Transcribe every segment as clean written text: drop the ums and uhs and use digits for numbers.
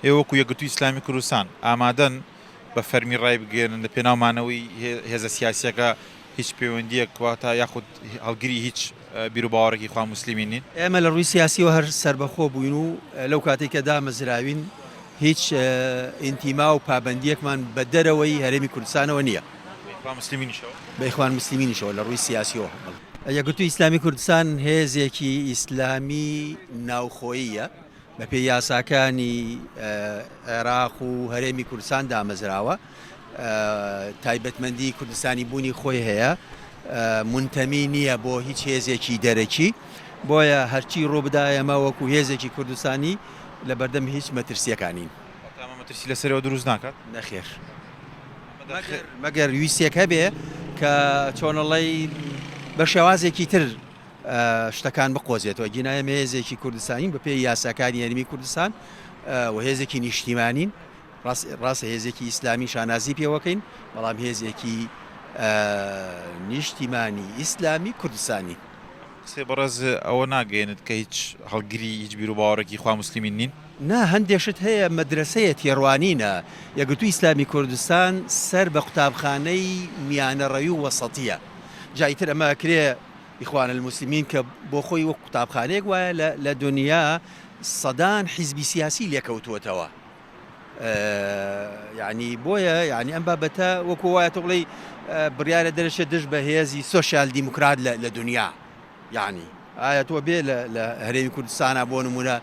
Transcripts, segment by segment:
ئێوەکو یەکگرتووی ئیسلامی کوردستان ئامادەن بە فەرمی ڕای بگێنن لە پێناومانەوەی هێزە سیاسیەکە هیچ پەیوەندیەک واتە یاخود هەڵگری هیچ بیر و باوەڕێکی خوا موسلیمین نین؟ ئێمە لە ڕووی سیاسیەوە هەر سربەخۆ بووین و لەو کاتێک کە دامەزراوین هیچ ئینتیما و پابندیەکمان بە دەرەوەی هەرێمی کوردستانەوە نییە. خوا موسلیمینیشەوە بە ئیخوان موسلیمینیشەوە لە ڕووی سیاسیەوە. یەکگرتووی ئیسلامی کوردستان هێزێکی ئیسلامی ناوخۆییە بە پێی یاساکانی عێراق و هەرێمی کوردستان دامەزراوە، تایبەتمەندی کوردستانی بوونی خۆی هەیە، منتەمی نییە بۆ هیچ هێزێکی دەرەکی، بۆیە هەرچی ڕووبدا ئێمە وەکو هێزێکی کوردستانی لە بەردەم هیچ مەترسیەکانین. مەترسی لەسەرەوە دروست ناکات؟ نەخێر، مەگەر ویستێک هەبێ کە چۆنەڵی بە شێوازێکی تر شتەکان بقۆزێتەوە. گینایە هێزێکی کوردستانین بە پێی یاساکانی هەرێمی کوردستان و هێزێکی نیشتیمانین، ڕاستە هێزێکی ئیسلامی شانازی پێوەکەین، بەڵام هێزێکی نیشتیمانی ئیسلامی کوردستانی. قسێ بەڕێز ئەوە ناگەێنێت کە هیچ هەڵگری هیچ بیر و باوەڕێکی خوا موسلیمین نین؟ نا، هەندێشت هەیە مەدرسەیە تێڕوانینە. یەکگرتووی ئیسلامی کوردستان سەر بە قوتابخانەی میانەڕەوی و وەسەطیە. جایتر ئەمە کرێ ئیخوان الموسلیمین کە بۆ خۆی وەک قوتابخانەیەک وایە لە دنیا سەدان حیزبی سیاسی لێکەوتووەتەوە. یعنی بۆیە یعنی ئەم بابەتە وەکو وایە تۆڵی بڕیارە دەرەشە دژ بە هێزی سۆشیال دیموکرات لە دنیا. یعنی ئایا تۆ بێ لە هەرێمی کوردستانە بۆ نمونە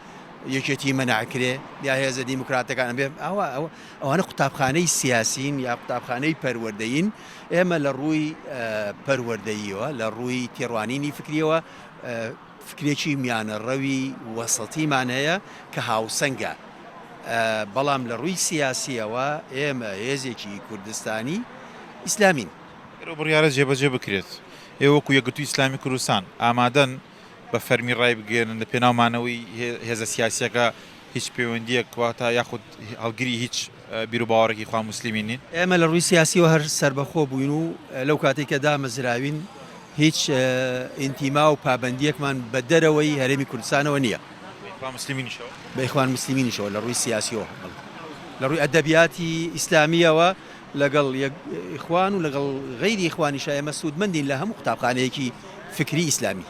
یەکێتی مەناعکرێ یا هێزە دیموکراتەکان بێ ئەوانە قوتابخانەی سیاسین یا قوتابخانەی پەروەردەین. ئێمە لە ڕووی پەروەردەییەوە، لە ڕووی تێڕوانینی فکریەوە فکرێکی میانەڕەوی وەسەطیمان هەیە کە هاوسەنگە، بەڵام لە ڕووی سیاسیەوە ئێمە هێزێکی کوردستانی ئیسلامین. بڕیارە جێبەجێ بکرێت. ئێوەکو یەکگرتووی ئیسلامی کوردستان ئامادەن بە فەرمی ڕای بگێنن لە پێناومانەوەی هێزە سیاسیەکە هیچ پەیوەندیەک واتە یاخود هەڵگری هیچ بیر و باوەڕێکی خوا موسلیمین نین؟ ئێمە لە ڕووی سیاسیەوە هەر سربەخۆ بووین و لەو کاتێک کە دامەزراوین هیچ ئینتیما و پابندیەکمان بە دەرەوەی هەرێمی کوردستانەوە نییە. بە ئیخوان موسلیمینیشەوە لە ڕووی سیاسیەوە، لە ڕووی ئەدەبیاتی ئیسلامیەوە لەگەڵ ئیخوان و لەگەڵ غەیری ئیخوانیشە ئێمە سوودمەندین لە هەموو قوتابخانەیەکی فکری ئیسلامی.